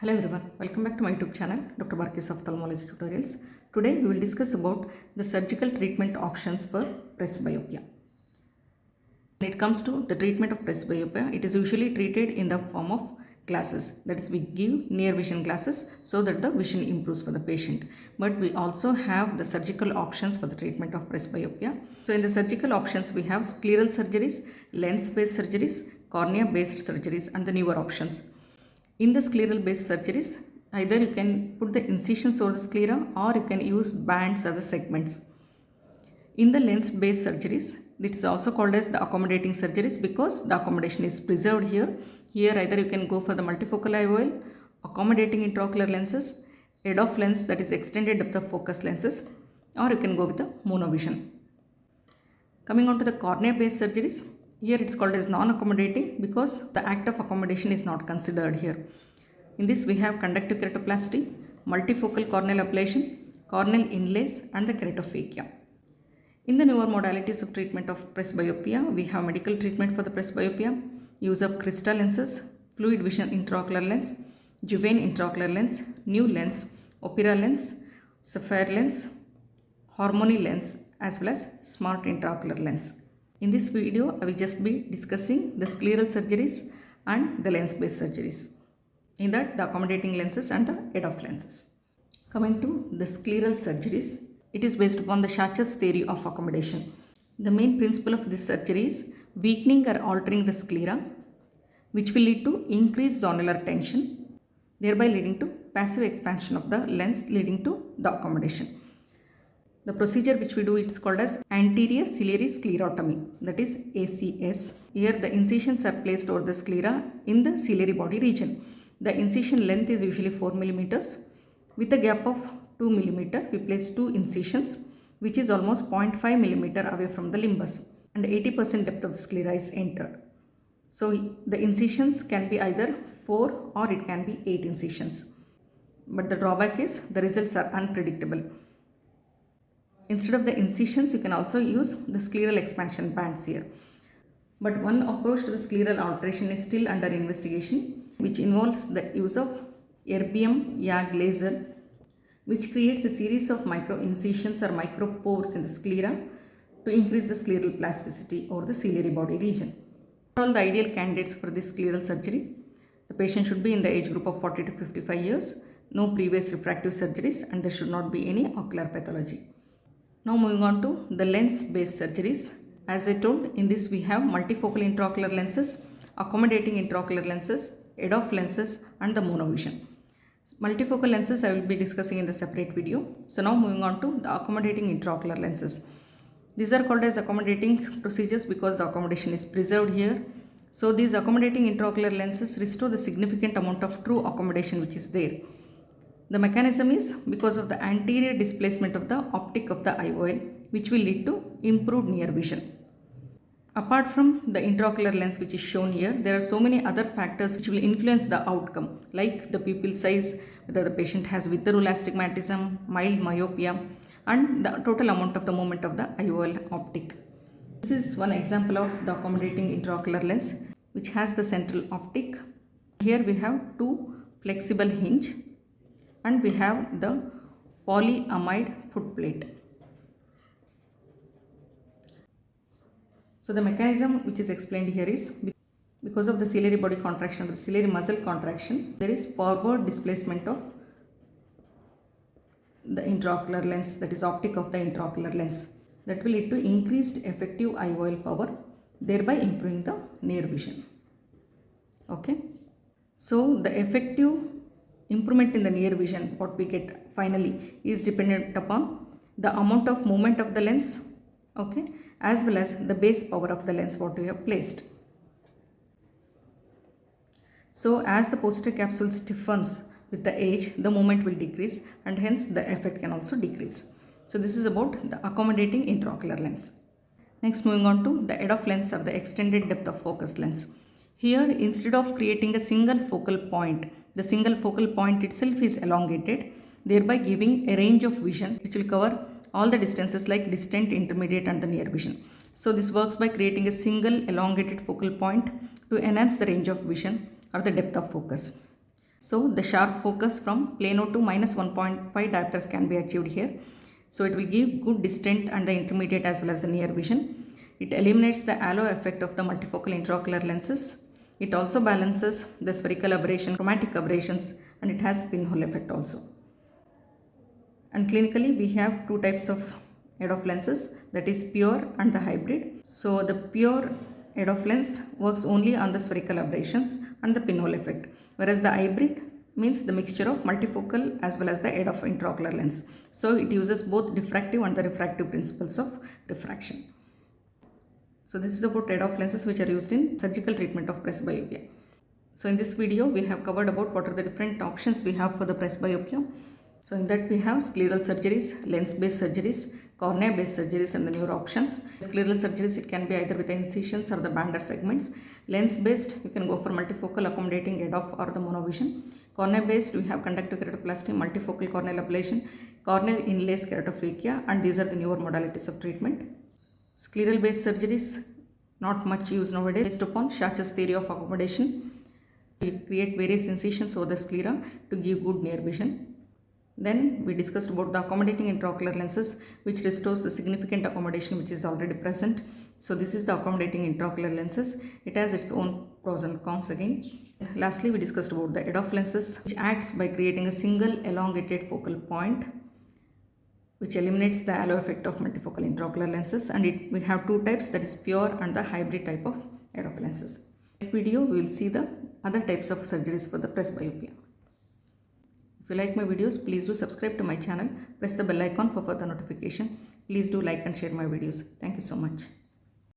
Hello everyone, welcome back to my YouTube channel Dr. Barkis Ophthalmology Tutorials. Today we will discuss about the surgical treatment options for presbyopia. When it comes to the treatment of presbyopia, it is usually treated in the form of glasses. That is, we give near vision glasses so that the vision improves for the patient. But we also have the surgical options for the treatment of presbyopia. So in the surgical options, we have scleral surgeries, lens-based surgeries, cornea-based surgeries, and the newer options. In the scleral based surgeries, either you can put the incisions over the sclera or you can use bands as the segments. In the lens based surgeries, it is also called as the accommodating surgeries because the accommodation is preserved here. Here either you can go for the multifocal IOL, accommodating intraocular lenses, EDOF lens, that is extended depth of focus lenses, or you can go with the monovision. Coming on to the cornea based surgeries, here it's called as non-accommodating because the act of accommodation is not considered here. In this we have conductive keratoplasty, multifocal corneal ablation, corneal inlays and the keratophakia. In the newer modalities of treatment of presbyopia, we have medical treatment for the presbyopia, use of crystal lenses, fluid vision intraocular lens, Juvane intraocular lens, new lens, opera lens, sapphire lens, harmony lens as well as smart intraocular lens. In this video, I will just be discussing the scleral surgeries and the lens-based surgeries. In that, the accommodating lenses and the EDOF lenses. Coming to the scleral surgeries, it is based upon the Schacher's theory of accommodation. The main principle of this surgery is weakening or altering the sclera, which will lead to increased zonular tension, thereby leading to passive expansion of the lens, leading to the accommodation. The procedure which we do, it's called as anterior ciliary sclerotomy, that is ACS. Here the incisions are placed over the sclera in the ciliary body region. The incision length is usually 4 mm. With a gap of 2 mm, we place 2 incisions, which is almost 0.5 mm away from the limbus, and 80% depth of the sclera is entered. So the incisions can be either 4 or it can be 8 incisions. But the drawback is the results are unpredictable. Instead of the incisions, you can also use the scleral expansion bands here. But one approach to the scleral alteration is still under investigation, which involves the use of erbium YAG laser, which creates a series of micro incisions or micro pores in the sclera to increase the scleral plasticity over the ciliary body region. All the ideal candidates for this scleral surgery. The patient should be in the age group of 40 to 55 years, no previous refractive surgeries, and there should not be any ocular pathology. Now moving on to the lens-based surgeries. As I told, in this we have multifocal intraocular lenses, accommodating intraocular lenses, EDOF lenses and the monovision. Multifocal lenses I will be discussing in the separate video. So now moving on to the accommodating intraocular lenses. These are called as accommodating procedures because the accommodation is preserved here. So these accommodating intraocular lenses restore the significant amount of true accommodation which is there. The mechanism is because of the anterior displacement of the optic of the IOL, which will lead to improved near vision. Apart from the intraocular lens which is shown here, there are so many other factors which will influence the outcome, like the pupil size, whether the patient has visceral astigmatism, mild myopia, and the total amount of the movement of the IOL optic. This is one example of the accommodating intraocular lens which has the central optic. Here we have two flexible hinge and we have the polyamide footplate. So the mechanism which is explained here is because of the ciliary body contraction, the ciliary muscle contraction, there is forward displacement of the intraocular lens, that is optic of the intraocular lens. That will lead to increased effective IOL power, thereby improving the near vision. Okay. So the effective improvement in the near vision, what we get finally, is dependent upon the amount of movement of the lens, okay, as well as the base power of the lens what we have placed. So as the posterior capsule stiffens with the age, the movement will decrease and hence the effect can also decrease. So this is about the accommodating intraocular lens. Next, moving on to the EDOF lens or the extended depth of focus lens. Here, instead of creating a single focal point, the single focal point itself is elongated, thereby giving a range of vision which will cover all the distances like distant, intermediate and the near vision. So this works by creating a single elongated focal point to enhance the range of vision or the depth of focus. So the sharp focus from plano to minus 1.5 diopters can be achieved here. So it will give good distant and the intermediate as well as the near vision. It eliminates the halo effect of the multifocal intraocular lenses. It also balances the spherical aberration, chromatic aberrations, and it has pinhole effect also. And clinically we have two types of EDOF lenses, that is pure and the hybrid. So the pure EDOF lens works only on the spherical aberrations and the pinhole effect, whereas the hybrid means the mixture of multifocal as well as the EDOF intraocular lens. So it uses both diffractive and the refractive principles of refraction. So this is about EDOF lenses which are used in surgical treatment of presbyopia. So in this video we have covered about what are the different options we have for the presbyopia. So in that we have scleral surgeries, lens-based surgeries, cornea-based surgeries and the newer options. Scleral surgeries, it can be either with the incisions or the bandar segments. Lens-based, you can go for multifocal accommodating EDOF or the monovision. Cornea-based, we have conductive keratoplasty, multifocal corneal ablation, corneal inlays keratophakia, and these are the newer modalities of treatment. Scleral-based surgeries, not much used nowadays, based upon Schacher's theory of accommodation. We create various incisions over the sclera to give good near vision. Then we discussed about the accommodating intraocular lenses, which restores the significant accommodation which is already present. So this is the accommodating intraocular lenses. It has its own pros and cons again. Lastly, we discussed about the EDOF lenses, which acts by creating a single elongated focal point, which eliminates the halo effect of multifocal intraocular lenses. And we have two types, that is pure and the hybrid type of EDOF lenses. In this video, we will see the other types of surgeries for the presbyopia. If you like my videos, please do subscribe to my channel. Press the bell icon for further notification. Please do like and share my videos. Thank you so much.